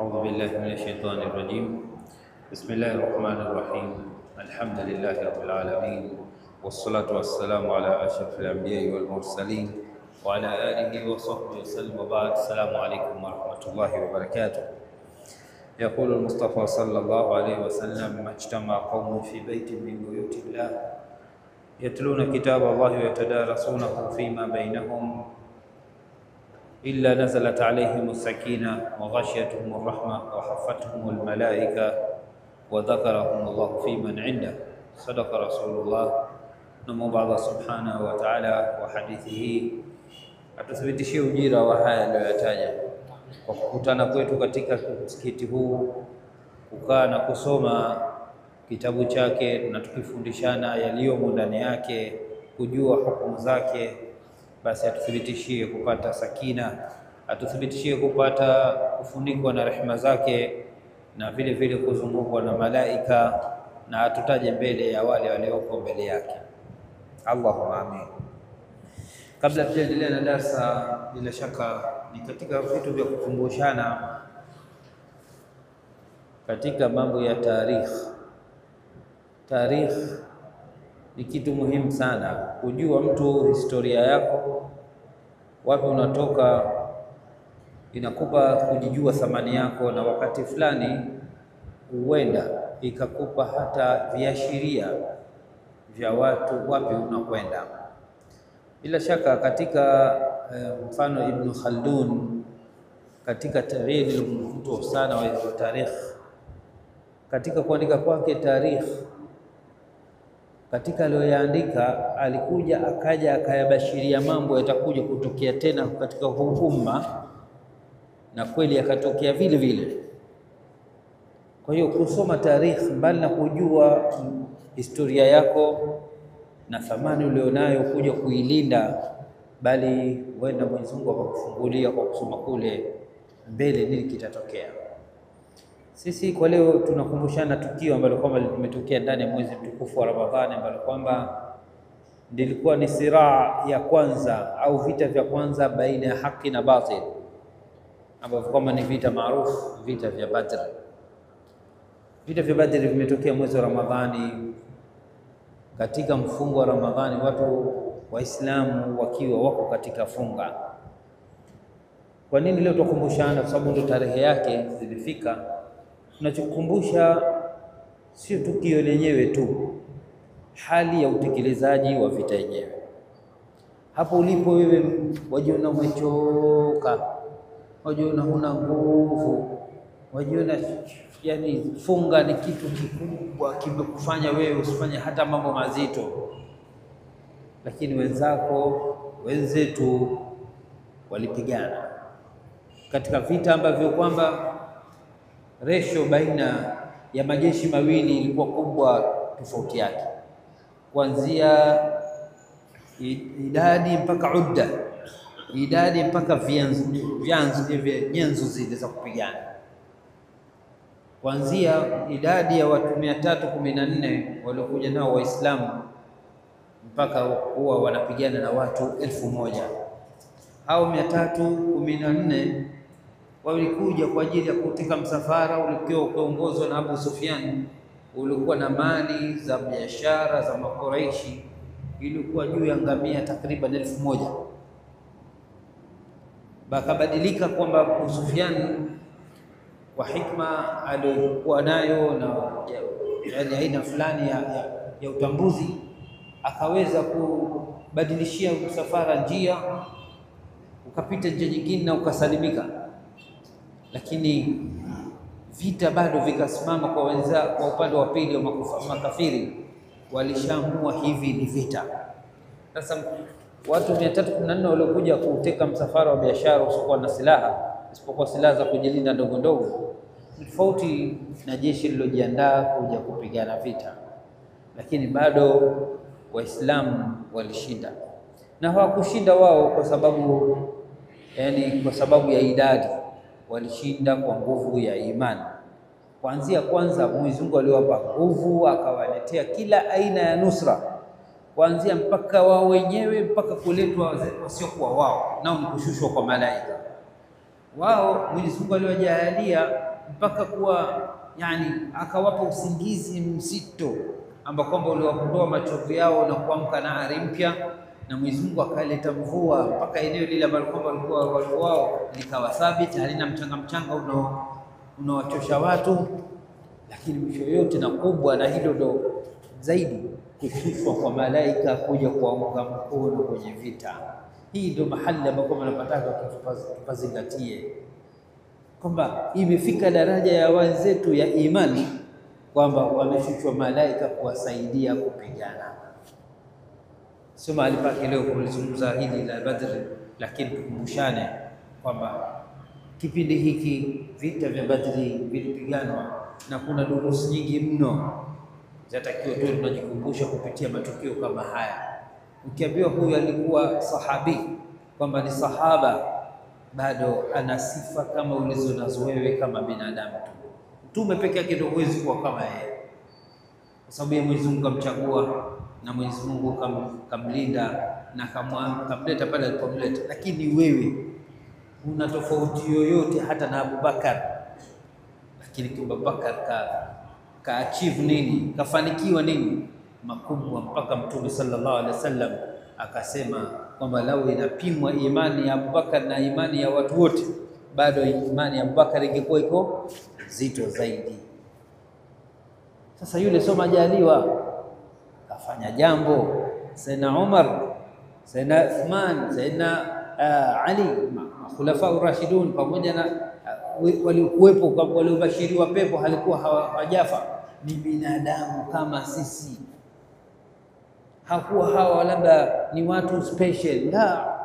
أعوذ بالله من الشيطان الرجيم. بسم الله الرحمن الرحيم. الحمد لله رب العالمين، والصلاة والسلام على أشرف الأنبياء والمرسلين وعلى آله وصحبه وسلم، وبعد. السلام عليكم ورحمة الله وبركاته. يقول المصطفى صلى الله عليه وسلم: ما اجتمع قوم في بيت من بيوت الله يتلون كتاب الله ويتدارسونه فيما بينهم إلا نزلت عليهم السكينة وغشيتهم الرحمة وحفتهم الملائكة وذكرهم الله في من عنده. صدق رسول الله. Namuomba Allah subhanahu wa ta'ala wa hadithi hii atuthibitishie ujira wa haya aliyoyataja kwa kukutana kwetu katika msikiti huu, kukaa na kusoma kitabu chake na tukifundishana yaliyomo ndani yake, kujua hukumu zake. Basi atuthibitishie kupata sakina, atuthibitishie kupata kufunikwa na rehema zake, na vile vile kuzungukwa na malaika, na atutaje mbele ya wale walioko mbele yake. Allahumma amin. Kabla tuendelee na darasa, bila shaka ni katika vitu vya kukumbushana katika mambo ya tarikh. Tarikh ni kitu muhimu sana, kujua mtu historia yako, wapi unatoka, inakupa kujijua thamani yako, na wakati fulani huenda ikakupa hata viashiria vya watu wapi unakwenda. Bila shaka katika mfano Ibn Khaldun katika tarikh mtu sana wa tarikh, katika kuandika kwake tarikh, katika aliyoyaandika alikuja akaja akayabashiria mambo yatakuja kutokea tena katika umma, na kweli yakatokea vile vile. Kwa hiyo kusoma tarikh, mbali na kujua historia yako na thamani ulionayo kuja kuilinda, bali huenda Mwenyezi Mungu akakufungulia kwa kusoma kule mbele nini kitatokea. Sisi kwa leo tunakumbushana tukio ambalo kwamba limetokea ndani ya mwezi mtukufu wa Ramadhani, ambalo kwamba ndilikuwa ni siraa ya kwanza au vita vya kwanza baina ya haki na batil, ambavyo kwamba ni vita maarufu, vita vya Badr. Vita vya Badr vimetokea mwezi wa Ramadhani, katika mfungo wa Ramadhani, watu Waislamu wakiwa wako katika funga. Kwa nini leo tukumbushana? Kwa sababu ndo tarehe yake zilifika. Tunachokumbusha sio tukio lenyewe tu, hali ya utekelezaji wa vita yenyewe. Hapo ulipo wewe, wajiona umechoka, wajiona huna nguvu, wajiona yani funga ni kitu kikubwa kimekufanya wewe usifanye hata mambo mazito, lakini wenzetu walipigana katika vita ambavyo kwamba ratio baina ya majeshi mawili ilikuwa kubwa tofauti yake, kuanzia idadi mpaka udda, idadi mpaka nyenzo zile za kupigana, kuanzia idadi ya watu 314 waliokuja nao Waislamu mpaka huwa wanapigana na watu 1000. Hao 314 walikuja kwa ajili ya kuteka msafara uliokuwa ukiongozwa na Abu Sufyan, ulikuwa na mali za biashara za Makuraishi, ilikuwa juu ya ngamia takriban 1000. Bakabadilika kwamba Abu Sufyan kwa hikma aliyokuwa nayo na yani aina fulani ya utambuzi, akaweza kubadilishia msafara njia, ukapita njia nyingine na ukasalimika. Lakini vita bado vikasimama kwa upande wa pili wa makafiri, walishaamua hivi ni vita. Sasa watu 314 waliokuja kuteka msafara wa biashara usiokuwa na silaha, isipokuwa silaha za kujilinda ndogo ndogo, tofauti na jeshi lilojiandaa kuja kupigana vita. Lakini bado Waislamu walishinda, na hawakushinda wao kwa sababu ya idadi, walishinda kwa nguvu ya imani. Kuanzia kwanza Mwenyezi Mungu aliwapa nguvu, akawaletea kila aina ya nusra, kuanzia mpaka wao wenyewe mpaka kuletwa wasiokuwa wao, nao ni kushushwa kwa malaika. wao Mwenyezi Mungu aliwajalia mpaka kuwa yani akawapa usingizi mzito ambao kwamba uliwaondoa machovu yao na kuamka na ari mpya, na Mwenyezi Mungu akaleta mvua mpaka eneo lile ambalo kwamba walikuwa wao likawa thabiti, halina mchanga unaowachosha watu. Lakini mwisho yote na kubwa na hilo ndo zaidi, kushushwa kwa malaika kuja kuwaunga mkono kwenye vita. Hii ndio mahali ambapo tunapataka tupazingatie kwamba imefika daraja ya wenzetu ya imani kwamba wameshushwa malaika kuwasaidia kupigana. Sio mahali pake leo kulizungumza hili la Badr, lakini tukumbushane kwamba kipindi hiki vita vya Badri vilipiganwa na kuna durusi nyingi mno zatakiwa tu tunajikumbusha kupitia matukio kama haya. Ukiambiwa huyu alikuwa sahabi kwamba ni sahaba, bado ana sifa kama ulizo nazo wewe kama binadamu tu. Mtume peke yake ndio huwezi kuwa kama yeye, kwa sababu Mwenyezi Mungu kamchagua na Mwenyezi Mungu kamlinda na kamleta pale alipomleta. Lakini wewe una tofauti yoyote hata na Abubakar? Lakini Abubakar ka achieve nini, kafanikiwa nini makubwa, mpaka Mtume sallallahu alaihi wasallam akasema kwamba lau inapimwa imani ya Abubakar na imani ya watu wote, bado imani ya Abubakar ingekuwa iko zito zaidi. Sasa yule sio majaliwa, kafanya jambo. Sayyidina Umar, Sayyidina Uthman, Sayyidina Ali, khulafa urashidun pamoja na waliokuwepo waliobashiriwa pepo, halikuwa hawajafa, ni binadamu kama sisi. Hakuwa hawa labda ni watu special, la,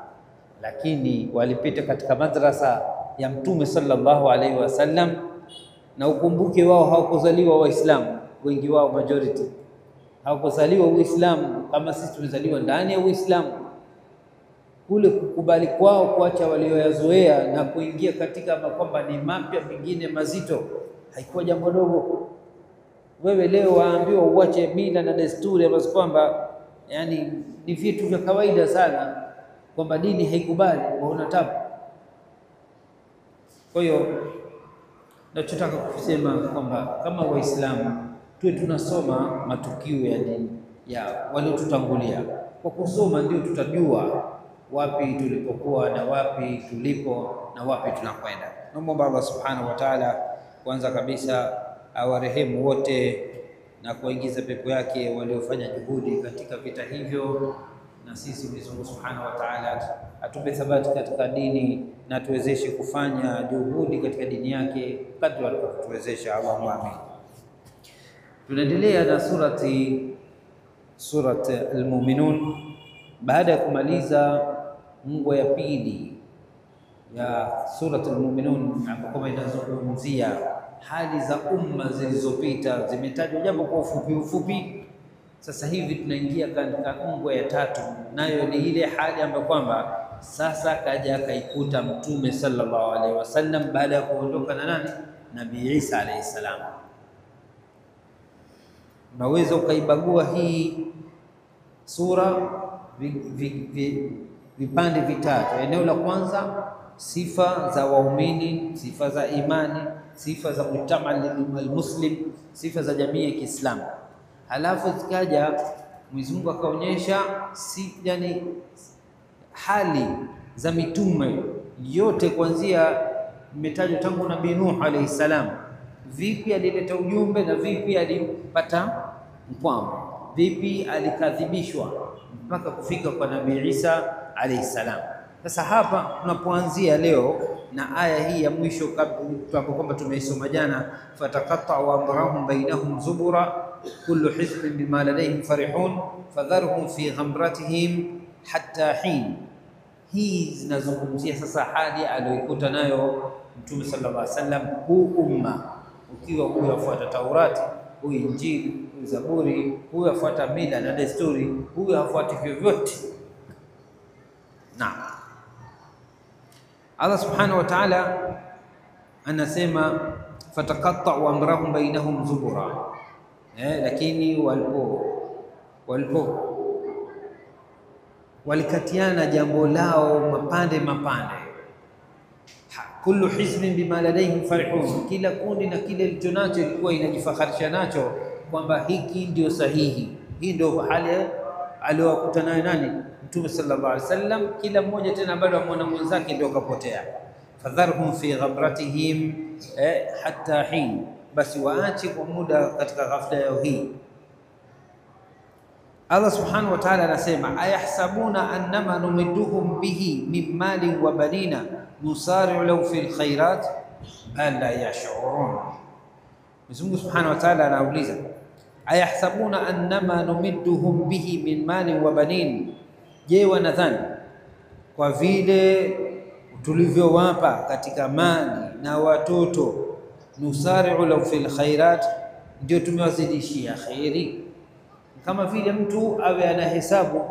lakini walipita katika madrasa ya Mtume sallallahu alaihi wasallam. Na ukumbuke wao hawakuzaliwa Waislamu, wengi wao majority hawakuzaliwa Uislamu kama sisi tulizaliwa ndani ya Uislamu. Kule kukubali kwao kuacha walioyazoea na kuingia katika kwamba ni mapya mengine mazito haikuwa jambo dogo. Wewe leo waambiwa uache mila na desturi ambazo kwamba yani ni vitu vya kawaida sana, kwamba dini haikubali, waona tabu. Kwa hiyo nachotaka kusema kwamba kama Waislamu tuwe tunasoma matukio ya dini ya waliotutangulia. Kwa kusoma ndio tutajua wapi tulipokuwa na wapi tulipo na wapi tunakwenda. Naomba Allah subhanahu wa ta'ala kwanza kabisa awarehemu wote na kuingiza pepo yake waliofanya juhudi katika vita hivyo, na sisi Mwenyezi Mungu subhanahu wa ta'ala atupe thabati katika dini na tuwezeshe kufanya juhudi katika dini yake kadri alivyotuwezesha. Allahumma amin. Tunaendelea na surat Al-Mu'minun baada ya kumaliza mungu ya pili ya surat Al-Mu'minun, ambapo inazungumzia hali za umma zilizopita, zimetajwa japo kwa ufupi. Sasa hivi tunaingia katika mungu ya tatu, nayo ni ile hali ambayo kwamba sasa kaja akaikuta Mtume sallallahu alaihi wasallam baada ya kuondoka na nani, Nabii Isa alayhi salam. Unaweza ukaibagua hii sura vipande vitatu. Eneo la kwanza sifa za waumini, sifa za imani, sifa za mujtama al-muslim, sifa za jamii ya Kiislamu. Halafu zikaja Mwenyezi Mungu akaonyesha yani hali za mitume yote, kuanzia imetajwa tangu Nabii Nuh alayhi salam, vipi alileta ujumbe na vipi alipata mkwamo, vipi alikadhibishwa mpaka kufika kwa Nabii Isa alayhi salam. Sasa hapa tunapoanzia leo na aya hii ya mwisho ambapo kwamba tumeisoma jana, fataqatta'u amrahum bainahum zubura kullu hizbin bima ladayhim farihun fadharhum fi ghamratihim hatta hin. Hii zinazungumzia sasa hali aliyokuta nayo Mtume sallallahu alaihi wasallam, huu umma ukiwa huyu afuata Taurati, huyu Injili, huyu Zaburi, huyu afuata mila na desturi, huyu afuati vyovyote. Naam, Allah subhanahu wa ta'ala anasema fataqatta'u amrahum bainahum zubura, lakini walikatiana jambo lao mapande. kullu hizbin bima ladayhim farihun, kila kundi na kile ilichonacho ilikuwa inajifakharisha nacho kwamba hiki ndio sahihi. Hii ndio hali aliyokuta nayo nani? Mtume sallallahu alaihi wasallam. Kila mmoja tena bado amwona mwenzake ndio kapotea. Fadharhum fi ghabratihim hatta hin, basi waache kwa muda katika ghafla yao hii. Allah subhanahu wa ta'ala anasema, ayahsabuna annama numidduhum bihi min mali wa banina nusari'u lahu fil khairat alla yash'urun. Mwenyezi Mungu subhanahu wa ta'ala anauliza, ayahsabuna annama numidduhum bihi min mali wa banin, je, wanadhani kwa vile tulivyowapa katika mali na watoto, nusari'u lahu fil khairat, ndio tumewazidishia khairi? Kama vile mtu awe anahesabu,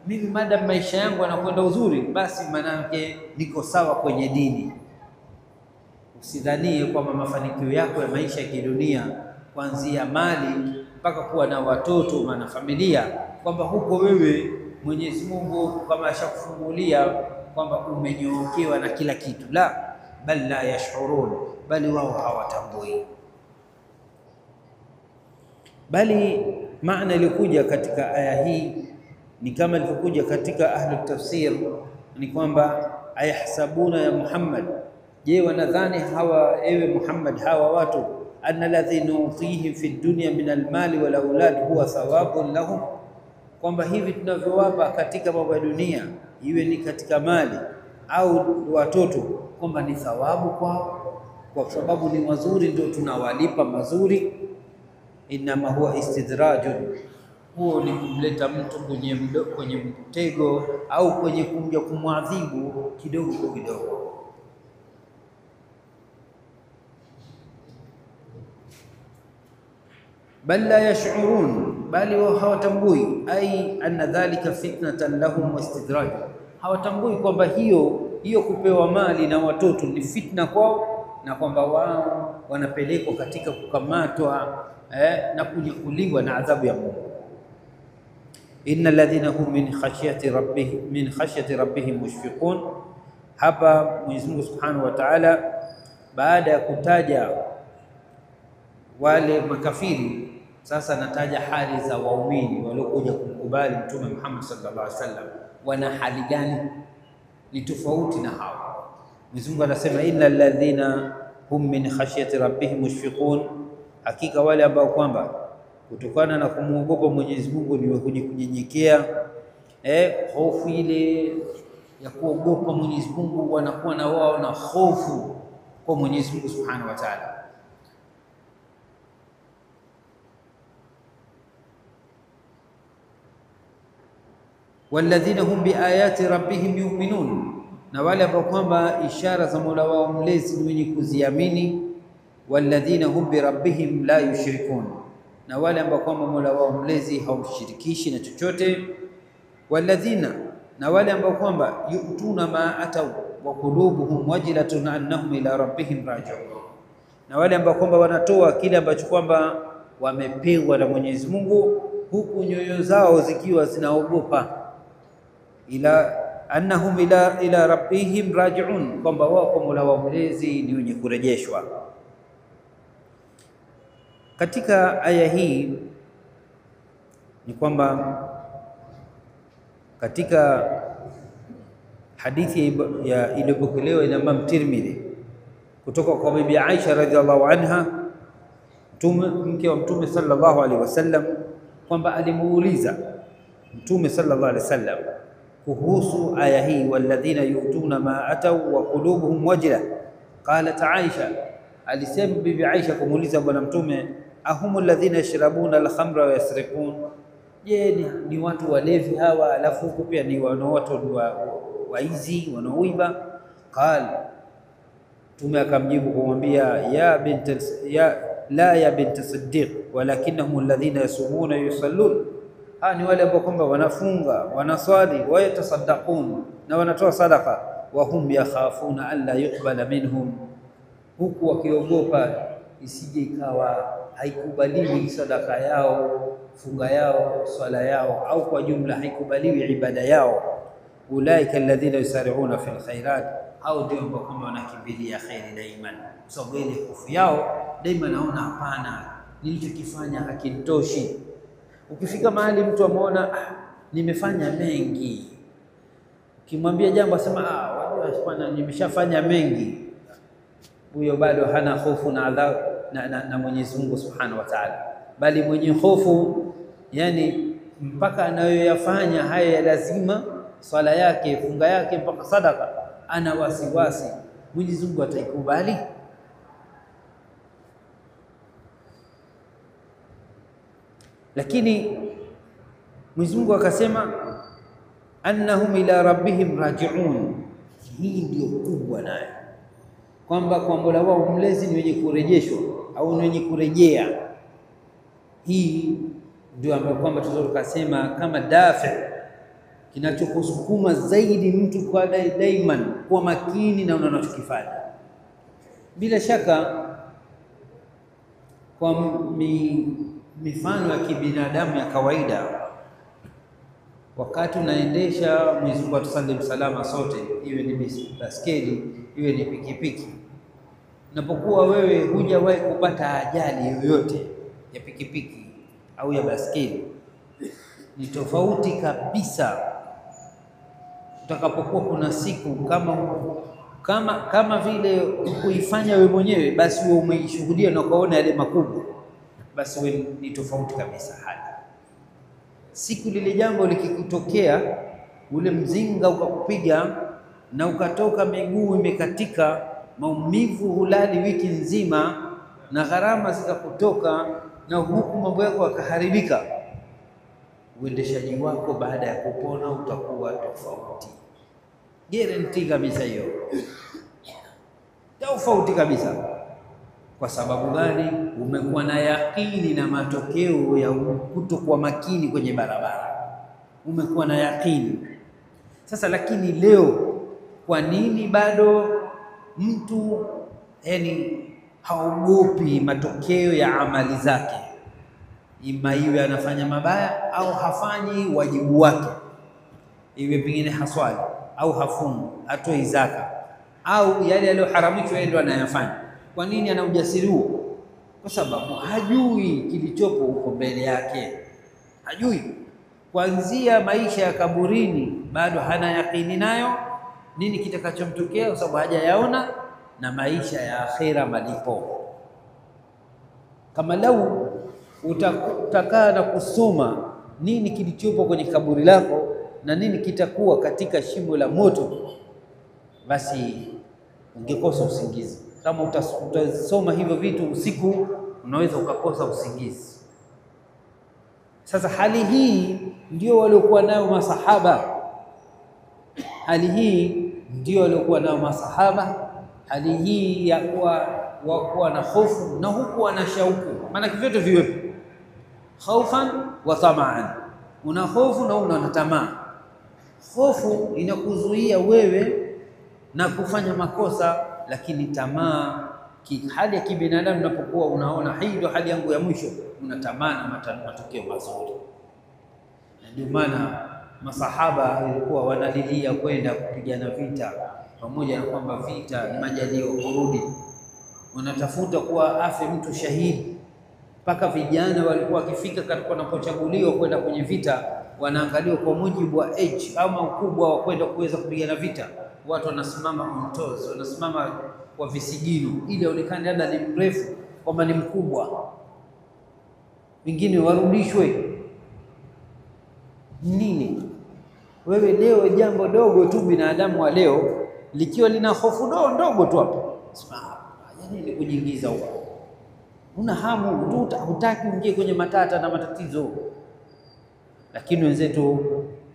mimi madam maisha yangu yanakwenda uzuri, basi manake niko sawa kwenye dini. Usidhanie kwamba mafanikio yako ya maisha ya kidunia, kuanzia mali mpaka kuwa na watoto na familia, kwamba huko wewe Mwenyezi Mungu kama ashakufungulia kwamba umenyookewa na kila kitu. La, bal la yashurun, bali wao hawatambui. Bali maana iliyokuja katika aya hii ni kama ilivyokuja katika ahlu tafsir, ni kwamba ayahsabuna ya Muhammad, je, wanadhani hawa ewe Muhammad, hawa watu, anna alladhi nu'tihim fi dunya min almali wal aulad huwa thawabun lahum, kwamba hivi tunavyowapa katika mambo ya dunia, iwe ni katika mali au watoto, kwamba ni thawabu kwao, kwa sababu ni mazuri ndio tunawalipa mazuri. Inama huwa istidrajun, huo ni kumleta mtu kwenye mtego au kwenye kumja kumwadhibu kidogo kidogo. Bal la yash'urun, bali wao hawatambui. Ai anna dhalika fitnatan lahum wa istidraj, hawatambui kwamba hiyo kupewa mali na watoto ni fitna kwao, na kwamba wao wanapelekwa katika kukamatwa na kunyakuliwa na adhabu ya Mungu. Innal ladhina hum min khashyati rabbihim mushfiqun. Hapa Mwenyezi Mungu Subhanahu wa Ta'ala, baada ya kutaja wale makafiri, sasa nataja hali za waumini waliokuja kumkubali Mtume Muhammad sallallahu alaihi wasallam. Wana hali gani? Ni tofauti na hao. Mwenyezi Mungu anasema, innal ladhina hum min khashyati rabbihim mushfiqun, hakika wale ambao kwamba kutokana na kumuogopa Mwenyezi Mungu ni wenye kunyenyekea. Hofu ile ya kuogopa Mwenyezi Mungu, wanakuwa na wao na hofu kwa Mwenyezi Mungu Subhanahu wa Ta'ala. Walladhina hum biayati rabbihim yu'minun, na wale ambao kwamba ishara za Mola wao mlezi ni wenye kuziamini. Walladhina hum bi rabbihim la yushrikun, na wale ambao kwamba Mola wao mlezi hawamshirikishi na chochote. Walladhina, na wale ambao kwamba yu'tuna ma ataw wa qulubuhum wajilatun annahum ila rabbihim raji'un, na wale ambao kwamba wanatoa kile ambacho kwamba wamepewa na Mwenyezi Mungu, huku nyoyo zao zikiwa zinaogopa. Ila annahum ila rabbihim raji'un, kwamba wao kwa Mola wao mlezi ni wenye kurejeshwa. Katika aya hii ni kwamba katika hadithi iliyopokelewa na Imam Tirmidhi kutoka kwa Bibi Aisha radhiallahu anha, mke wa Mtume sallallahu alaihi wasallam, kwamba alimuuliza Mtume sallallahu alaihi wasallam kuhusu aya hii, walladhina yu'tuna ma ataw wa qulubuhum wajila. Qalat Aisha, alisema Bibi Aisha kumuuliza bwana Mtume, ahumu alladhina yashrabuna alkhamra wa yasriqun, je, ni watu walevi hawa alafu huko pia ni watu waizi wanaoiba? Qala, Mtume akamjibu kumwambia, ya bint Siddiq, walakinahum alladhina yasumuna yusallun, ni wale ambao kwamba wanafunga, wanaswali, wayatasaddaqun, na wanatoa sadaka. Wa hum yakhafuna alla yuqbala minhum, huku wakiogopa isije ikawa haikubaliwi sadaka yao, funga yao, swala yao, au kwa jumla haikubaliwi ibada yao. ulaika alladhina yusari'una fil khairat, au ndio ambao kama wanakimbilia khairi daima, kwa sababu ile hofu yao daima naona hapana, nilichokifanya hakinitoshi. Ukifika mahali mtu ameona nimefanya mengi, ukimwambia jambo asema wajua nimeshafanya mengi, huyo bado hana hofu na adhabu na Mwenyezi Mungu Subhanahu wa Ta'ala, bali mwenye hofu yani mpaka anayoyafanya haya ya lazima, swala yake, funga yake, mpaka sadaka, ana wasiwasi Mwenyezi Mungu ataikubali. Lakini Mwenyezi Mungu akasema annahum ila rabbihim raji'un. Hii ndio kubwa naye, kwamba kwa Mola wao mlezi ni wenye kurejeshwa au ni wenye kurejea. Hii ndio ambayo kwamba tunaweza tukasema kama dafi kinachokusukuma zaidi mtu kwa daima kuwa makini na unachokifanya. Bila shaka kwa mifano ya kibinadamu ya kawaida, wakati unaendesha, Mwenyezi Mungu atusalim salama sote, iwe ni baskeli iwe ni pikipiki, unapokuwa wewe hujawahi kupata ajali yoyote ya pikipiki au ya baskeli, ni tofauti kabisa utakapokuwa kuna siku kama vile kuifanya wewe mwenyewe, basi wewe umeishuhudia na ukaona yale makubwa, basi wewe ni tofauti kabisa. Hali siku lile jambo likikutokea, ule mzinga ukakupiga na ukatoka miguu imekatika, maumivu hulali wiki nzima, na gharama zikakutoka, na huku mambo yako yakaharibika, uendeshaji wako baada ya kupona utakuwa tofauti. Guarantee kabisa hiyo, tofauti kabisa. Kwa sababu gani? Umekuwa na yakini na matokeo ya kutokuwa makini kwenye barabara, umekuwa na yakini sasa. Lakini leo kwa nini bado mtu haogopi matokeo ya amali zake? Ima iwe anafanya mabaya au hafanyi wajibu wake, iwe pengine haswali au hafungu, atoi zaka, au yale yaliyoharamishwa yeye ndo anayafanya. Kwa nini ana ujasiri huo? Kwa sababu hajui kilichopo huko mbele yake, hajui. Kuanzia maisha ya kaburini bado hana yakini nayo nini kitakachomtokea, kwa sababu hajayaona, na maisha ya akhera malipo. Kama lau utakaa na kusoma nini kilichopo kwenye kaburi lako na nini kitakuwa katika shimo la moto, basi ungekosa usingizi. Kama utasoma hivyo vitu usiku, unaweza ukakosa usingizi. Sasa hali hii ndio waliokuwa nayo masahaba, hali hii ndio waliokuwa nayo masahaba, hali hii ya kuwa na hofu na huku wana shauku. Maana vyote viwepo, khaufan wa tamaan. Una hofu na una tamaa. Hofu inakuzuia wewe na kufanya makosa, lakini tamaa, hali ya kibinadamu, unapokuwa unaona hii ndio hali yangu ya mwisho, unatamani matokeo mazuri. Na ndio maana masahaba walikuwa wanalilia kwenda kupigana vita, pamoja na kwamba vita ni majalio kurudi, wanatafuta kuwa afe mtu shahidi. Mpaka vijana walikuwa wakifika katika wanapochaguliwa kwenda kwenye vita, wanaangaliwa kwa mujibu wa age ama ukubwa wa kwenda kuweza kupigana vita. Watu wanasimama on toes, wanasimama kwa visigino ili aonekane labda ni mrefu, kwamba ni mkubwa, wengine warudishwe. Nini? Wewe leo jambo dogo tu, binadamu wa leo likiwa lina hofu ndogo tu hapo, yaani kujiingiza huko, una hamu, hutaki uingie kwenye matata na matatizo. Lakini wenzetu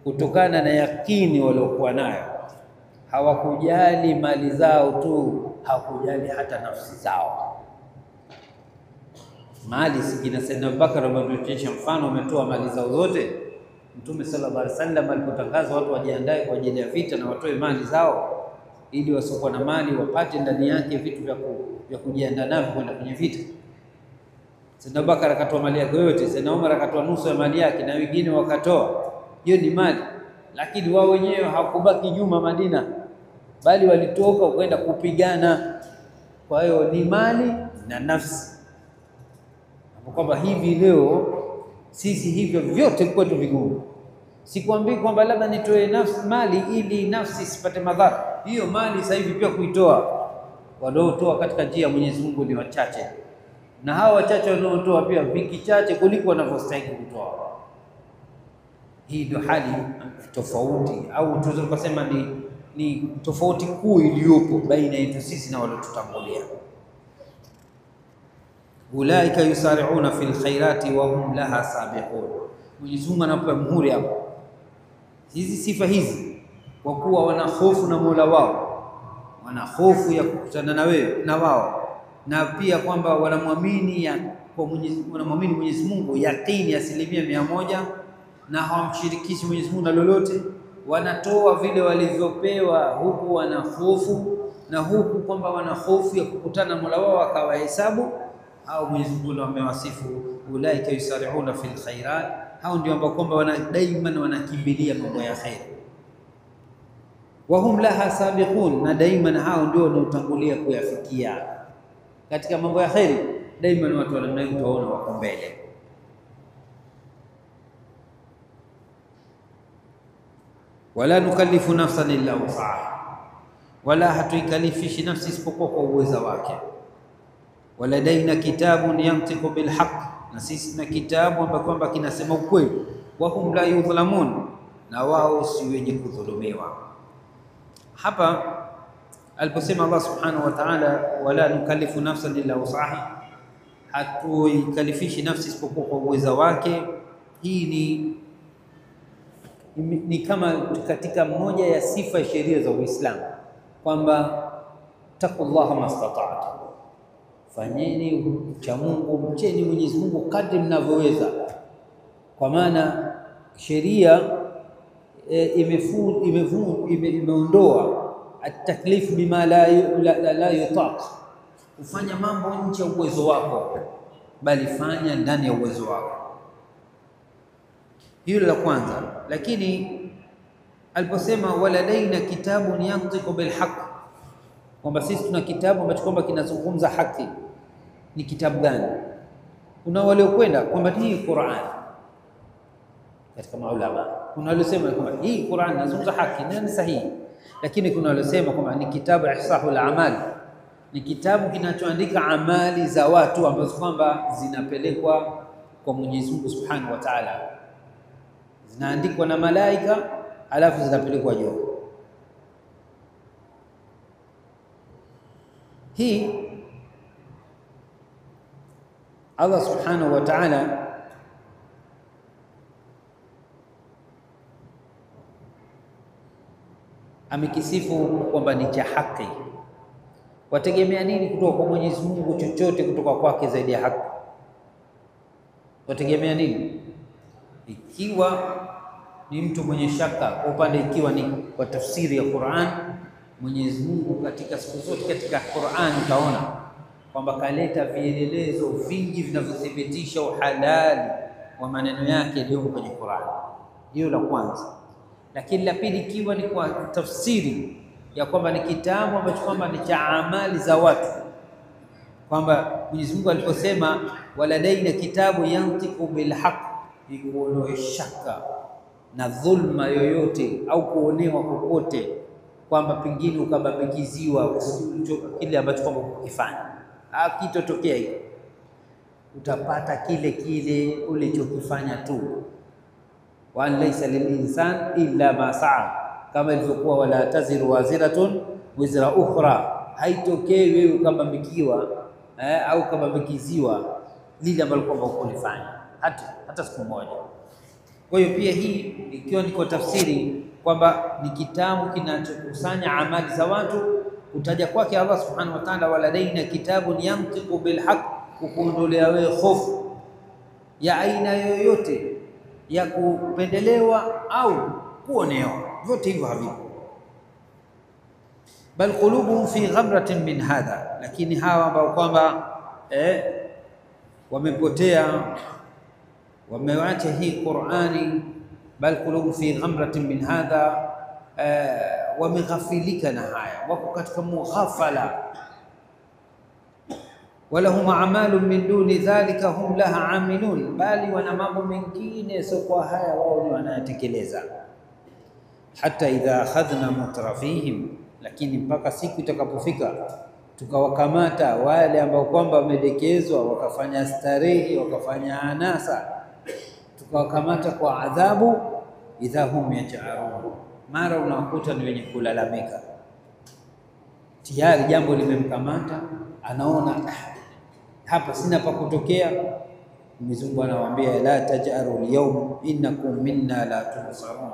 kutokana na yakini waliokuwa nayo, hawakujali mali zao tu, hawakujali hata nafsi zao. Mali sikina Sayyidina Abubakar ambaye mfano ametoa mali zao zote. Mtume sallallahu alaihi wasallam alipotangaza watu wajiandae kwa ajili ya vita na watoe mali zao, ili wasiokuwa na mali wapate ndani yake vitu vya kujiandaa navyo kwenda kwenye vita. Sayyidina Abubakar akatoa mali yake yote, Sayyidina Umar akatoa nusu ya mali yake, na wengine wakatoa. Hiyo ni mali, lakini wao wenyewe hawakubaki nyuma Madina, bali walitoka kwenda kupigana. Kwa hiyo ni mali na nafsi, kwamba hivi leo sisi hivyo vyote kwetu vigumu. Sikwambii kwamba labda nitoe nafsi mali ili nafsi isipate madhara. Hiyo mali sasa hivi pia kuitoa, wanaotoa katika njia ya Mwenyezi Mungu ni wachache, na hawa wachache wanaotoa pia vingi chache kuliko wanavyostahili kutoa. Hii ndio hali tofauti, au tunaweza kusema ni tofauti kuu iliyopo baina yetu sisi na waliotutangulia. Ulaika yusari'una fil khairati wa hum laha sabiqun. Mwenyezi Mungu anapa muhuri hapo hizi sifa hizi, kwa kuwa wana hofu na Mola wao, wana hofu ya kukutana na wewe na wao, na pia kwamba wanamwamini Mwenyezi Mungu yaqini 100%, na hawamshirikishi Mwenyezi Mungu na lolote. Wanatoa vile walivyopewa, huku wana hofu, na huku kwamba wana hofu ya kukutana na Mola wao akawahesabu. Au Mwenyezi Mungu amewasifu ulaika yusari'una fil khairat, hao ndio ambao kwamba daima wanakimbilia mambo ya khair. Wa hum laha sabiqun, na daima hao ndio wanaotangulia kuyafikia katika mambo ya khair. Daima watu wanaoona wako mbele. Wala nukallifu nafsan illa wus'aha, wala hatuikalifishi nafsi isipokuwa kwa uwezo wake. Waladaina kitabun yantiqu bilhaq, na sisi na kitabu ambacho kwamba kinasema ukweli. Wa hum la yudhlamun, na wao si wenye kudhulumiwa. Hapa aliposema Allah subhanahu wa ta'ala, wala nukallifu nafsan illa wus'aha, hatuikalifishi nafsi isipokuwa kwa uwezo wake. Hii ni kama katika moja ya sifa sheria za Uislamu, kwamba taqullaha mastata'tu, fanyeni cha Mungu, mcheni Mwenyezi Mungu kadri mnavyoweza. Kwa maana sheria imeondoa at-taklif bima la yutaq, kufanya mambo nje ya uwezo wako, bali fanya ndani ya uwezo wako. Hilo la kwanza. Lakini aliposema waladaina kitabun yantiqu bilhaq, kwamba sisi tuna kitabu ambacho kwamba kinazungumza haki. Ni kitabu gani? Kuna waliokwenda kwamba hii Qur'an, katika maulama kuna waliosema kwamba hii Qur'an inazungumza haki na ni sahihi, lakini kuna waliosema kwamba ni kitabu ihsahul a'mal, ni kitabu kinachoandika amali za watu ambazo kwamba zinapelekwa kwa Mwenyezi Mungu Subhanahu wa Ta'ala, zinaandikwa na malaika alafu zinapelekwa juu. Hii Allah Subhanahu wa Ta'ala amekisifu kwamba ni cha haki. Wategemea nini kutoka kwa Mwenyezi Mungu? Chochote kutoka kwake zaidi ya haki. Wategemea nini? Ikiwa ni mtu mwenye shaka kwa upande, ikiwa ni kwa tafsiri ya Qur'an, Mwenyezi Mungu katika siku zote katika Qur'an utaona kwamba kaleta vielelezo vingi vinavyothibitisha uhalali wa maneno yake yaliyo kwenye Qur'an. Hiyo la kwanza. Lakini la pili, ikiwa ni kwa tafsiri ya kwamba ni kitabu ambacho kwamba ni cha amali za watu, kwamba Mwenyezi Mungu aliposema waladaina kitabu yantiqu bilhaq, ikuondoe shaka na dhulma yoyote au kuonewa kokote, kwamba pengine ukababikiziwa kile ambacho kwamba ukifanya akitotokea hiyo, utapata kile kile ulichokifanya tu. Wa laysa lilinsan illa ma sa'a, kama ilivyokuwa wala taziru waziratun wizra ukhra, haitokei wewe ukabambikiwa au ukabambikiziwa lile ambalo kwamba ukulifanya hata siku moja. Kwa hiyo pia hii ikiwa ni kwa tafsiri kwamba ni kitabu kinachokusanya amali za watu, utaja kwake Allah Subhanahu wa Ta'ala waladaina kitabun yantiqu bilhaq, kukuondolea wewe hofu ya aina yoyote ya kupendelewa au kuonewa, vyote hivyo havipo. Bal qulubuhum fi ghamratin min hadha, lakini hawa ambao kwamba wamepotea, wamewacha hii Qur'ani bal qulubu fi ghamratin min hadha, wameghafilika na haya, wako katika mughafala. Walahum a'malun min duni dhalika hum laha amilun, bali wana mambo mengine sio kwa haya, wao ni wanayatekeleza. Hata idha akhadhna mutrafihim, lakini mpaka siku itakapofika tukawakamata wale ambao kwamba wamedekezwa wakafanya starehe wakafanya anasa, tukawakamata kwa adhabu. Idha hum yaj'arun, mara unakuta ni wenye kulalamika. Tayari jambo limemkamata, anaona hapa sina pa kutokea. Mwenyezi Mungu anawaambia la taj'aru al-yawm innakum minna la tunsarun,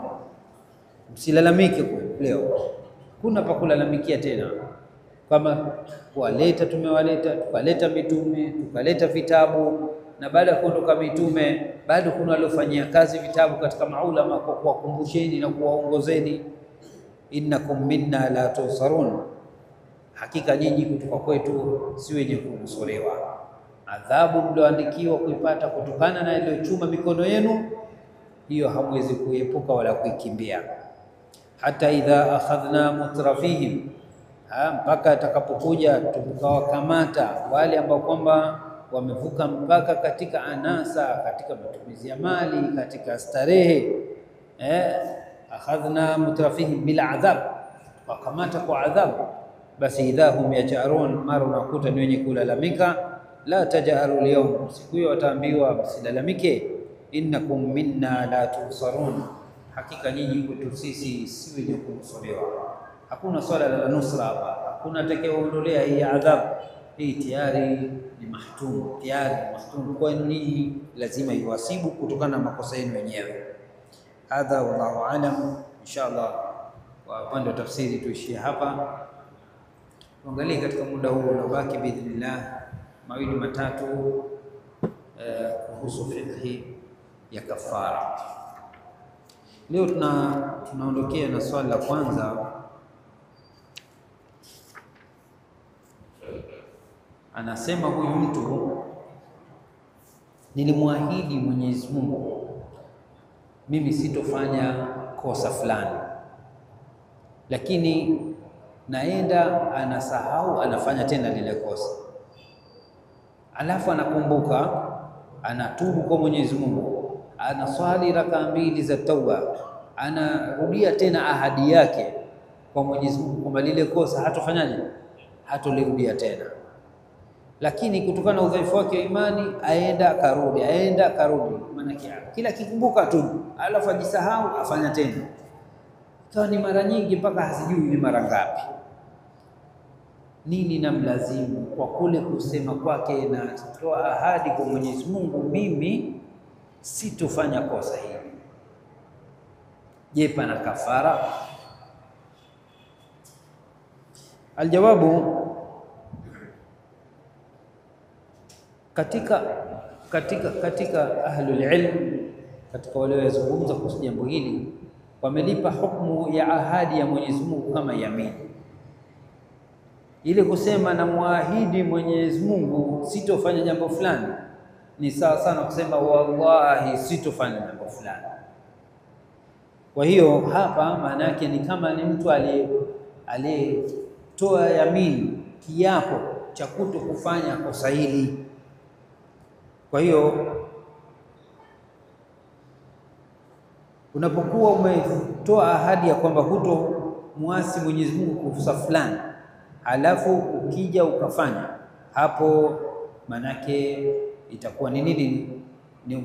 msilalamike leo, kuna pa kulalamikia tena. Kama kuwaleta tumewaleta, tukaleta mitume, tukaleta vitabu, na baada ya kuondoka mitume bado kuna waliofanyia kazi vitabu katika maulama kwa kuwakumbusheni na kuwaongozeni. Innakum minna la tunsarun, hakika nyinyi kutoka kwetu si wenye kunusuliwa. Adhabu mlioandikiwa kuipata kutokana na iliyochuma mikono yenu, hiyo hamwezi kuepuka wala kuikimbia. Hata idha akhadhna mutrafihim, mpaka atakapokuja tukawakamata wale ambao kwamba wamevuka mpaka katika anasa, katika matumizi ya mali, katika starehe. Akhadhna mutrafihim bil adhab, tukakamata kwa adhabu. Basi idha hum yaj'arun, mara unakuta ni wenye kulalamika. La taj'aru al-yawm, siku hiyo wataambiwa msilalamike. Innakum minna la tunsarun, hakika nyinyi kwetu sisi si wenye kunusuriwa. Hakuna swala la nusra hapa, hakuna atakayeondolea hii adhabu. Hii tayari ni mahtum, tayari mahtum kwenu ninyi, lazima iwasibu kutokana na makosa yenu wenyewe. Hadha wallahu alam. Inshallah kwa upande wa tafsiri tuishie hapa, tuangalie katika muda huu unaobaki biidhnillah mawili matatu kuhusu fiqhi ya kafara. Leo tunaondokea na swali la kwanza. Anasema huyu mtu, nilimwahidi Mwenyezi Mungu mimi sitofanya kosa fulani, lakini naenda anasahau, anafanya tena lile kosa, alafu anakumbuka, anatubu kwa Mwenyezi Mungu, anaswali raka 2 za tauba, anarudia tena ahadi yake kwa Mwenyezi Mungu kwamba lile kosa hatofanyaje, hatolirudia tena. Lakini kutokana na udhaifu wake wa imani aenda akarudi, maana kila kikumbuka tu alafu ajisahau afanya tena, ikawa ni mara nyingi mpaka hasijui ni mara ngapi. Nini namlazimu kwa kule kusema kwake na kutoa ahadi kwa Mwenyezi Mungu, mimi sitofanya kosa hili? Je, pana kafara? Aljawabu, katika ahlul ilm, katika wale wazungumza kuhusu jambo hili, wamelipa hukumu ya ahadi ya Mwenyezi Mungu kama yamini. Ile kusema na muahidi Mwenyezi Mungu sitofanya jambo fulani ni sawa sana kusema wallahi sitofanya jambo fulani. Kwa hiyo hapa maana yake ni kama ni mtu aliyetoa yamini, kiapo cha kuto kufanya kosa hili. Kwa hiyo unapokuwa umetoa ahadi ya kwamba huto muasi Mwenyezi Mungu kwa kosa fulani, halafu ukija ukafanya, hapo manake itakuwa ni nini? Ni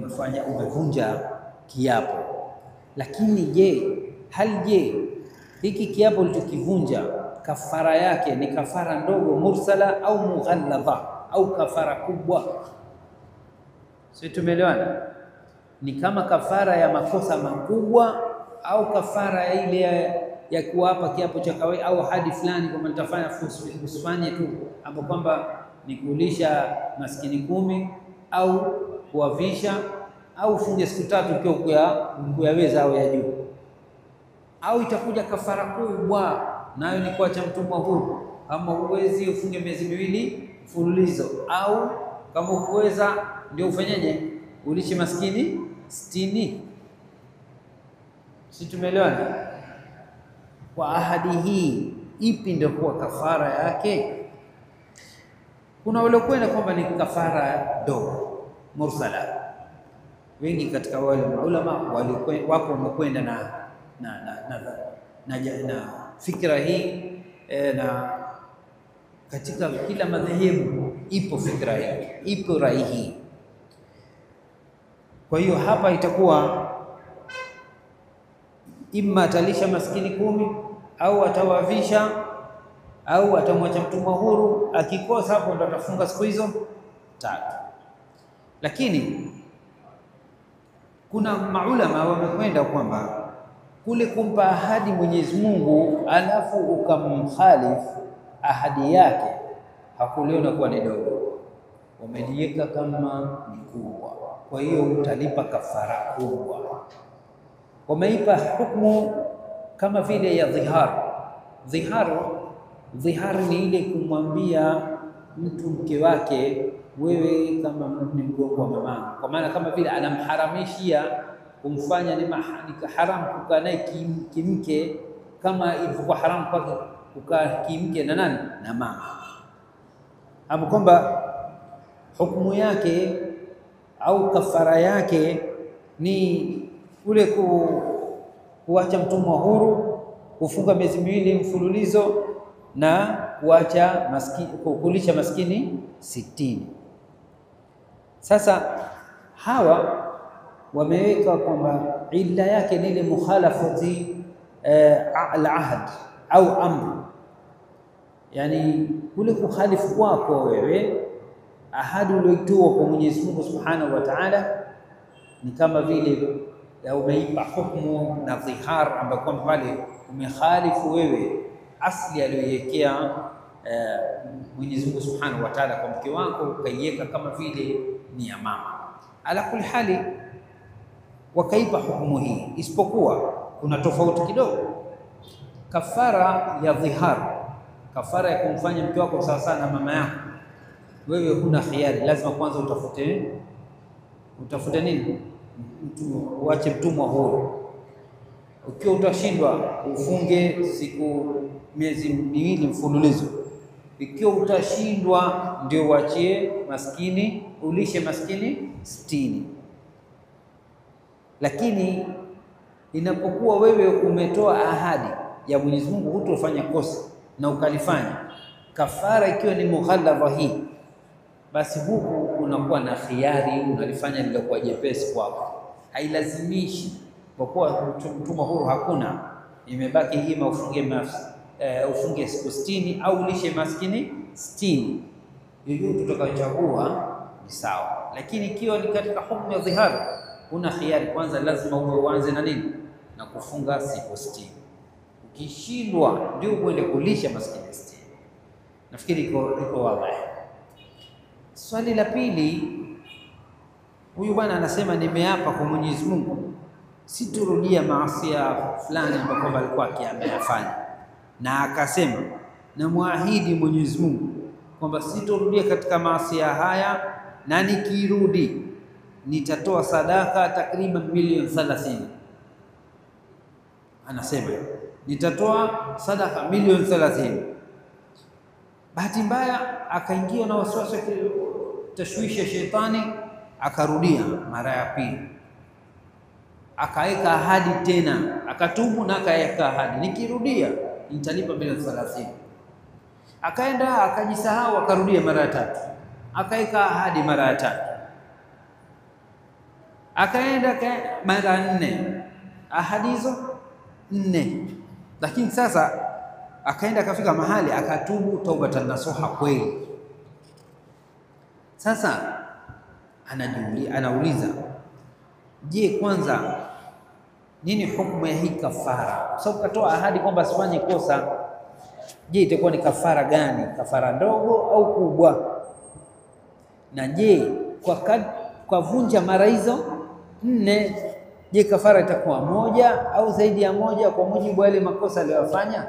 umevunja kiapo. Lakini je, hiki kiapo ulichokivunja kafara yake ni kafara ndogo mursala au mughalladha au kafara kubwa? Sisi tumeelewana? Ni kama kafara ya makosa makubwa au kafara ya ile ya kuwapa kiapo cha kawaida au ahadi fulani kwamba nitafanya usifanye tu, hapo kwamba ni kulisha maskini 10 au kuwavisha au ufunge siku 3 ukiwa kuyaweza au ya juu, au itakuja kafara kubwa nayo ni kuacha mtumwa huru, kama huwezi ufunge miezi 2 mfululizo, au kama huweza ndio ufanyeje, ulishe maskini 60. Si tumeelewana? Kwa ahadi hii ipi ndio kuwa kafara yake? Kuna wale kwenda kwamba ni kafara dogo mursala. Wengi katika wale maulama wako wamekwenda na fikra hii na katika kila madhehebu ipo fikra hii, ipo rai hii. Kwa hiyo hapa itakuwa imma atalisha maskini 10 au atawavisha au atamwacha mtumwa huru. Akikosa hapo ndo atafunga siku hizo 3. Lakini kuna maulama wamekwenda kwamba kule kumpa ahadi Mwenyezi Mungu alafu ukamkhalifu ahadi yake hakuliona kuwa ni dogo, wameliweka kama ni kubwa. Kwa hiyo utalipa kafara kubwa. Wameipa hukumu kama vile ya dhihar. Dhihar ni ile kumwambia mtu mke wake, wewe kama ni mgongo wa mama, kwa maana kama vile anamharamishia kumfanya ni haramu kukaa naye kimke, kama ilivyokuwa haramu kwake kukaa kimke na nani, na mama. Hapo kwamba hukumu yake au kafara yake ni kule kuacha mtumwa huru, kufunga miezi 2 mfululizo na kuacha maskini, kulisha maskini 60. Sasa hawa wameweka kwamba illa yake ni ile mukhalafati al-ahd au amr, yani kule kukhalifu kwako wewe ahadi ulioitoa kwa Mwenyezi Mungu Subhanahu wa Ta'ala, ni kama vile umeipa hukumu na dhihar, ambapo kwamba pale umekhalifu wewe asli aliyoiwekea Mwenyezi Mungu Subhanahu wa Ta'ala kwa mke wako, ukaiweka kama vile ni ya mama. Ala kulli hali wakaipa hukumu hii, isipokuwa kuna tofauti kidogo. Kafara ya dhihar, kafara ya kumfanya mke wako sawa sawa na mama yako, wewe huna khiari, lazima kwanza utafute nini? Uache mtumwa huru. Ukiwa utashindwa ufunge miezi 2 mfululizo. Ikiwa utashindwa ndio uachie maskini, ulishe maskini 60. Lakini inapokuwa wewe umetoa ahadi ya Mwenyezi Mungu hutofanya kosa na ukalifanya, kafara ikiwa ni mughalladha hii, basi huku unakuwa na khiari, unalifanya lilokuwa jepesi kwako, hailazimishi. Kwa kuwa mtumwa huru hakuna, imebaki hii ufunge siku 60 au ulishe maskini 60, yoyote utakayochagua ni sawa. Lakini ikiwa ni katika hukumu ya dhihar, una khiari, kwanza lazima uanze na nini? Na kufunga siku 60. Ukishindwa ndio uende kulisha maskini 60. Nafikiri iko wazi. Swali la pili, huyu bwana anasema nimeapa kwa Mwenyezi Mungu siturudia maasi fulani ambayo kwamba alikuwa akiyafanya, na akasema na muahidi Mwenyezi Mungu kwamba sitorudia katika maasi haya, na nikirudi nitatoa sadaka takriban milioni 30. Anasema nitatoa sadaka milioni 30. Bahati mbaya akaingia na waswasi, tashwishi ya shetani, akarudia mara ya pili, akaweka ahadi tena, akatubu na akaweka ahadi, nikirudia nitalipa milioni 30. Akaenda akajisahau, akarudia mara ya 3, akaweka ahadi mara ya 3, akaenda mara 4, ahadi hizo 4. Lakini sasa akaenda akafika mahali akatubu taubatan nasuha kweli. Sasa anauliza, je, kwanza nini hukumu ya hii kafara? Kwa sababu katoa ahadi kwamba asifanye kosa. Je, itakuwa ni kafara gani? Kafara ndogo au kubwa? Na je, kwa vunja mara hizo 4, je, kafara itakuwa 1 au zaidi ya 1 kwa mujibu wa ile makosa aliyofanya?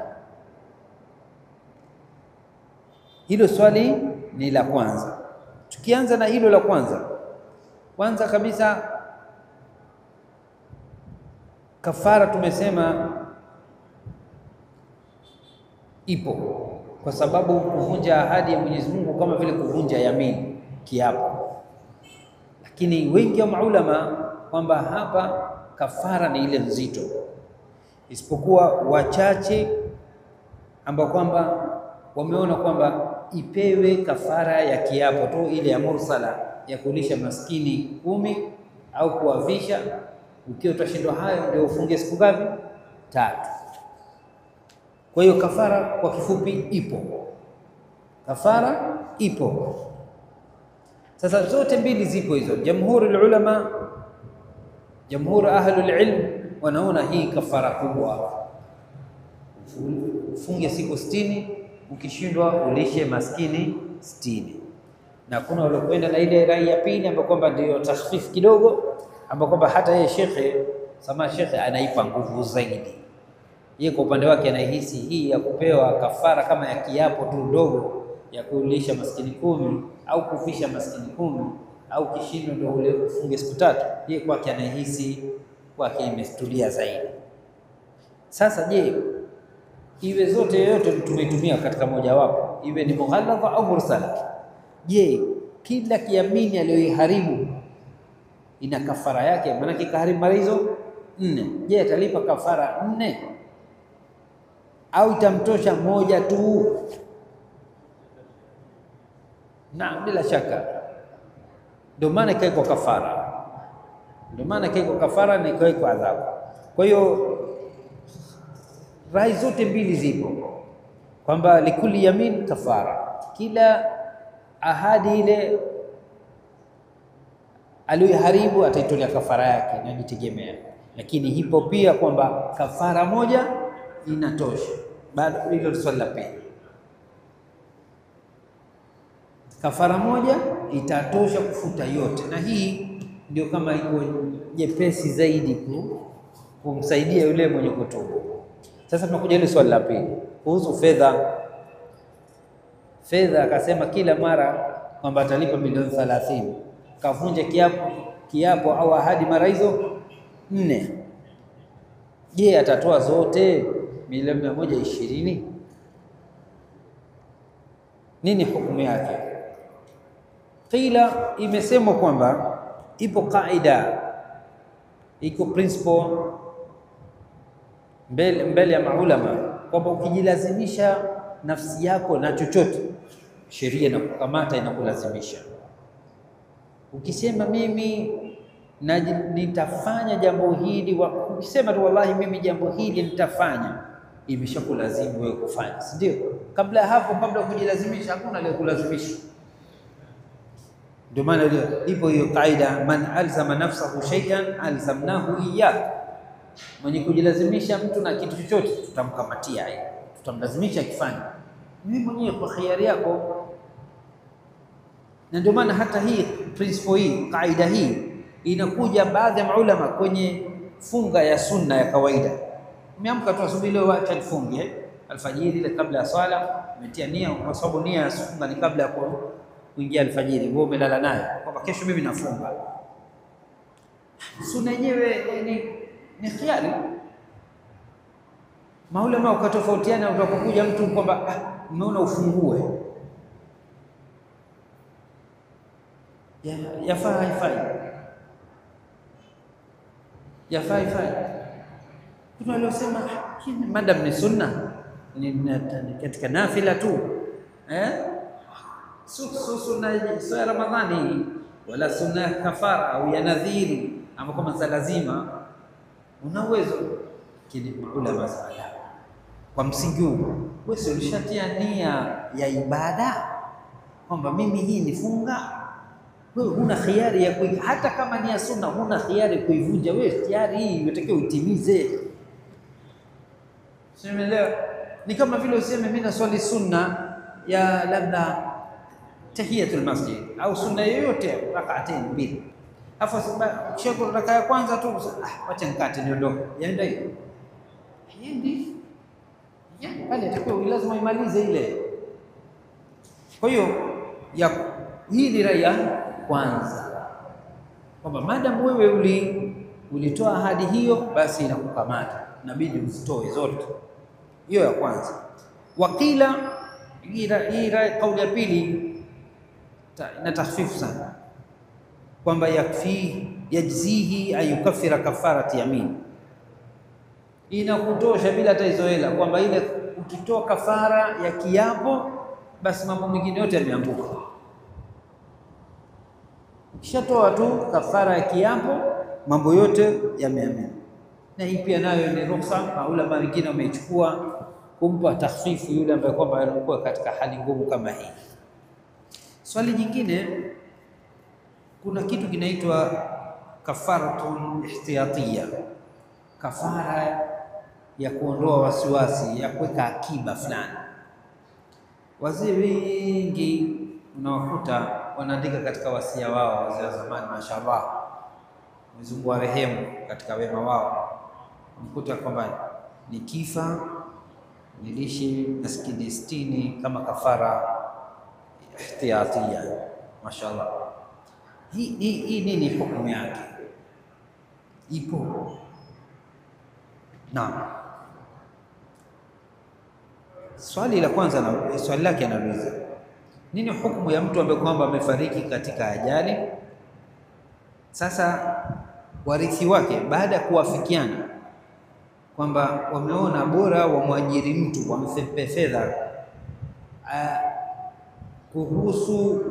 Hilo swali ni la kwanza. Tukianza na hilo la kwanza kabisa, Kafara tumesema ipo, kwa sababu kuvunja ahadi ya Mwenyezi Mungu kama vile kuvunja yamini, kiapo. Lakini wengi wa maulama kwamba hapa kafara ni ile nzito, isipokuwa wachache ambao kwamba wameona kwamba ipewe kafara ya kiapo tu, ile ya mursala ya kulisha maskini 10 au kuwavisha. Ukiwa utashindwa hayo, ndio ufunge siku ngapi? 3. Kwa hiyo kafara kwa kifupi ipo, kafara ipo. Sasa zote mbili zipo hizo. Jamhuri ulama, jamhuri ahlul ilm wanaona hii kafara kubwa, ufunge siku 60, ukishindwa ulishe maskini 60. Na kuna waliokwenda na ile rai ya pili ambayo kwamba ndio takhfif kidogo, ambapo kwamba hata yeye shekhe anaipa nguvu zaidi. Yeye kwa upande wake anahisi hii ya kupewa kafara kama ya kiapo tu ndogo ya kulisha maskini 10 au kufisha maskini 10 au kishindo ndio ule ufunge siku 3, yeye kwake anahisi kwake imestulia zaidi. Sasa je, iwe zote yote tumeitumia katika mojawapo, iwe ni mughalladha au mursala, je kila kiamini aliyoiharibu ina kafara yake? Maana kikaharibu mara hizo 4, je atalipa kafara 4 au itamtosha moja tu? Na bila shaka ndio maana ikaiko kafara, ndio maana ikaiko kafara na ikaiko adhabu. Kwa hiyo rai zote mbili zipo kwamba likuli yamin kafara, kila ahadi ile aliyoharibu ataitolea kafara yake na jitegemea. Lakini hipo pia kwamba kafara moja inatosha. Bado hilo swali la pili, kafara moja itatosha kufuta yote, na hii ndio kama iko nyepesi zaidi kumsaidia yule mwenye kutubu. Sasa tunakuja ile swali la pili kuhusu fedha. Fedha akasema kila mara kwamba atalipa milioni 30, kavunja kiapo au ahadi mara hizo 4. Je, atatoa zote milioni 120? Nini hukumu yake? Qila, imesemwa kwamba ipo kaida, iko principle mbele ya maulama kwamba ukijilazimisha nafsi yako na chochote, sheria inakukamata, inakulazimisha. Ukisema mimi nitafanya jambo hili, ukisema tu wallahi mimi jambo hili nitafanya, imeshakulazimu wewe kufanya, si ndio? Kabla hapo, kabla kujilazimisha, hakuna aliyekulazimisha. Ndio maana ipo hiyo kaida, man alzama nafsahu shay'an alzamnahu iyyah. Mwenye kujilazimisha mtu na kitu chochote tutamkamatia yeye, tutamlazimisha kifanye. Mimi mwenyewe kwa khiari yako. Na ndio maana hata hii principle hii, kaida hii inakuja baadhi ya maulama kwenye funga ya sunna ya kawaida. Umeamka tu asubuhi leo, acha nifunge alfajiri ile kabla ya swala, umetia nia, kwa sababu nia ya sunna ni kabla ya kuingia alfajiri. Wewe umelala naye kwamba kesho mimi nafunga. Sunna yenyewe ni khiari. Maulama wakatofautiana, utakokuja mtu kwamba umeona ufungue, yafaa haifai, yafaa haifai. Kuna waliosema madam ni sunna, ni katika nafila tu, sio ya Ramadhani wala sunna ya kafara au ya nadhiri ama kama za lazima, una uwezo. Lakini ulama sana kwa msingi huu, wewe ulishatia nia ya ibada kwamba mimi hii nifunga, wewe huna khiari ya hata kama ni ya sunna, huna khiari kuivunja. Wewe tayari hii unatakiwa uitimize. Simeelewa? Ni kama vile useme mimi naswali sunna ya labda tahiyatul masjid au sunna yoyote rak'atain mbili, afu kisha raka ya kwanza tu acha nikate niondoke, yaenda hiyo hindi pale, atakuwa lazima imalize ile. Kwa hiyo hii ni rai ya kwanza kwamba madam wewe ulitoa ahadi hiyo, basi inakukamata, inabidi uzitoe zote. Hiyo ya kwanza. Wakila, hii kauli ya pili ina takhfifu sana, kwamba yajzihi ayukaffira kafarati yamin, inakutosha bila hata hizo hela, kwamba ile ukitoa kafara ya kiapo basi mambo mengine yote yameanguka. Ukishatoa tu kafara ya kiapo mambo yote yameamia. Na hii pia nayo ni ruhusa, maulama wengine wameichukua kumpa takhfifu yule ambaye kwamba alikuwa katika hali ngumu kama hii. Swali jingine, kuna kitu kinaitwa kafaratun ihtiyatiyya, kafara ya kuondoa wasiwasi, ya kuweka akiba fulani. Wazee wengi unawakuta wanaandika katika wasia wao, wazee wa zamani, mashaallah, Mwenyezi Mungu warehemu katika wema wao, unakuta kwamba nikifa nilishe maskini 60 kama kafara ihtiyatiyya. Mashaallah, hii nini hukumu yake? Ipo? Naam. Swali la kwanza, na swali lake anauliza nini hukumu ya mtu ambaye kwamba amefariki katika ajali. Sasa warithi wake baada ya kuwafikiana kwamba wameona bora wamwajiri mtu wampe fedha kuhusu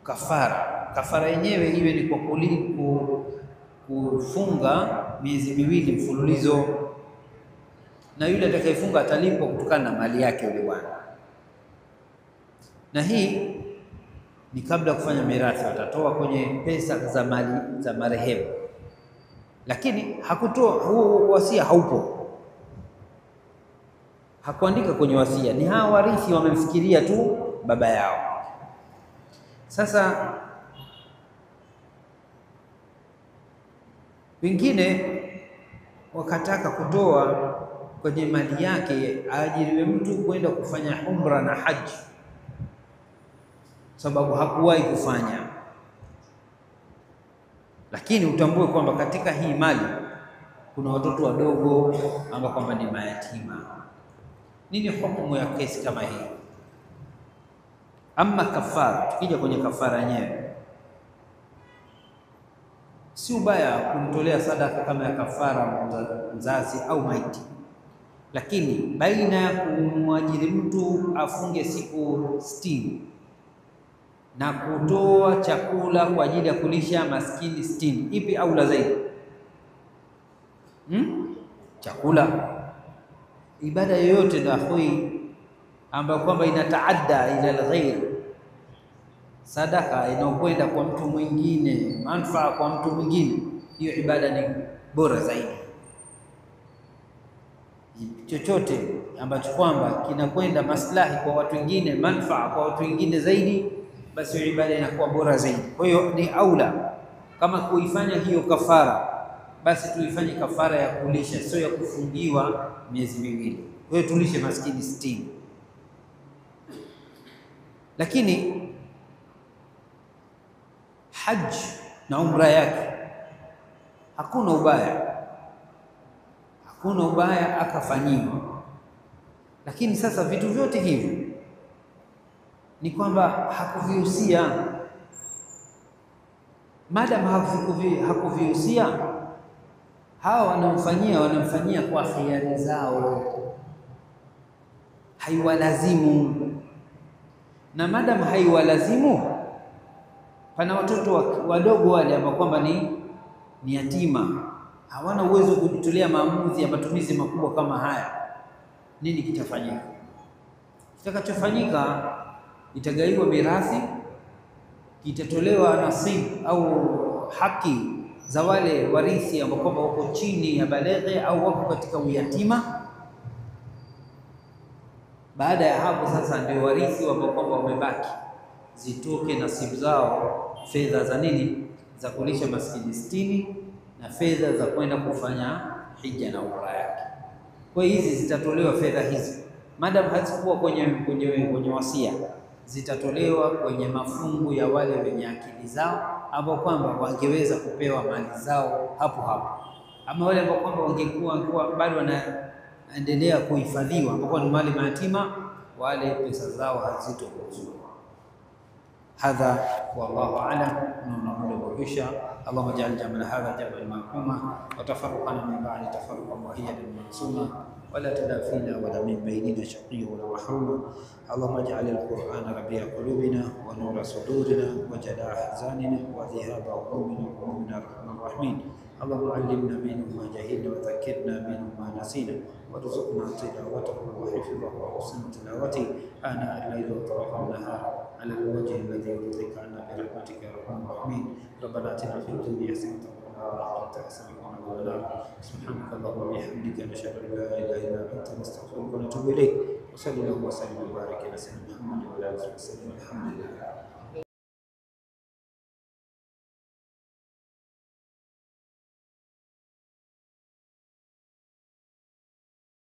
kafara yenyewe iwe ni kwa kufunga miezi miwili mfululizo, na yule atakayefunga atalipwa kutokana na mali yake yule bwana. Na hii ni kabla ya kufanya mirathi, watatoa kwenye pesa za mali za marehemu, lakini hakutoa huo wasia, haupo, hakuandika kwenye wasia. Ni hawa warithi wamemfikiria tu baba yao. Sasa wengine wakataka kutoa kwenye mali yake, aajiriwe mtu kwenda kufanya umra na haji, sababu hakuwahi kufanya. Lakini utambue kwamba katika hii mali kuna watoto wadogo ambao kwamba ni mayatima. Nini hukumu ya kesi kama hii? Ama kafara, tukija kwenye kafara yenyewe, si ubaya kumtolea sadaka kama ya kafara mzazi au maiti, lakini baina ya kumwajiri mtu afunge siku 60 na kutoa chakula kwa ajili ya kulisha maskini 60, ipi aula zaidi? Chakula. Ibada yoyote na hui ambayo kwamba inataadda ila alghair, sadaka inayokwenda kwa mtu mwingine, manufaa kwa mtu mwingine, hiyo ibada ni bora zaidi. Chochote ambacho kwamba kinakwenda maslahi kwa watu wengine, manufaa kwa watu wengine zaidi, basi hiyo ibada inakuwa bora zaidi. Kwa hiyo ni aula kama kuifanya hiyo kafara, basi tuifanye kafara ya kulisha, sio ya kufungiwa miezi miwili. Kwa hiyo tulishe maskini 60. Lakini haji na umra yake hakuna ubaya akafanyiwa. Lakini sasa vitu vyote hivi ni kwamba hakuvihusia. Madam hakuvihusia, hawa wanamfanyia kwa khiari zao, haiwalazimu. Na madam haiwalazimu, pana watoto wadogo wale ambao kwamba ni yatima, hawana uwezo wa kujitolea maamuzi ya matumizi makubwa kama haya. Nini kitafanyika? Kitakachofanyika, itagaiwa mirathi, kitatolewa nasibu au haki za wale warithi ambao kwamba wako chini ya baleghe au wako katika uyatima. Baada ya hapo sasa ndio warithi ambao kwamba wamebaki zitoke nasibu zao, fedha za nini, za kulisha maskini 60 na fedha za kwenda kufanya hija na umra yake. Kwa hiyo hizi zitatolewa, fedha hizi madam hazikuwa kwenye wasia, zitatolewa kwenye mafungu ya wale wenye akili zao ambao kwamba wangeweza kupewa mali zao hapo hapo, ama wale ambao kwamba wangekuwa bado wanaendelea kuhifadhiwa, ambao ni mali mayatima, wale pesa zao hazitokuuzwa. Hadha wallahu a'lam. Namuomba Allahumma ij'al jam'ana hadha jam'an marhuma wa tafarruqana min ba'di tafarruqan wahidan mansuma wa la tadafina wa la min bainina shaqiyyun wa la mahruma. Allahumma ij'al al-Qur'ana rabi'a qulubina wa nura sudurina wa jala'a ahzanina wa dhihaba humumina wa humumina arhamar rahimin. اللهم علمنا منه ما جهلنا وذكرنا منه ما نسينا وارزقنا تلاوته وحفظه وحسن تلاوته آناء الليل وأطراف النهار على الوجه الذي يرضيك عنا برحمتك يا ارحم الراحمين. ربنا آتنا في الدنيا حسنة وفي الآخرة حسنة وقنا عذاب النار. سبحانك اللهم وبحمدك نشهد أن لا إله إلا أنت نستغفرك ونتوب إليك. وصلى الله وسلم وبارك على سيدنا محمد وعلى آله وصحبه وسلم. الحمد لله.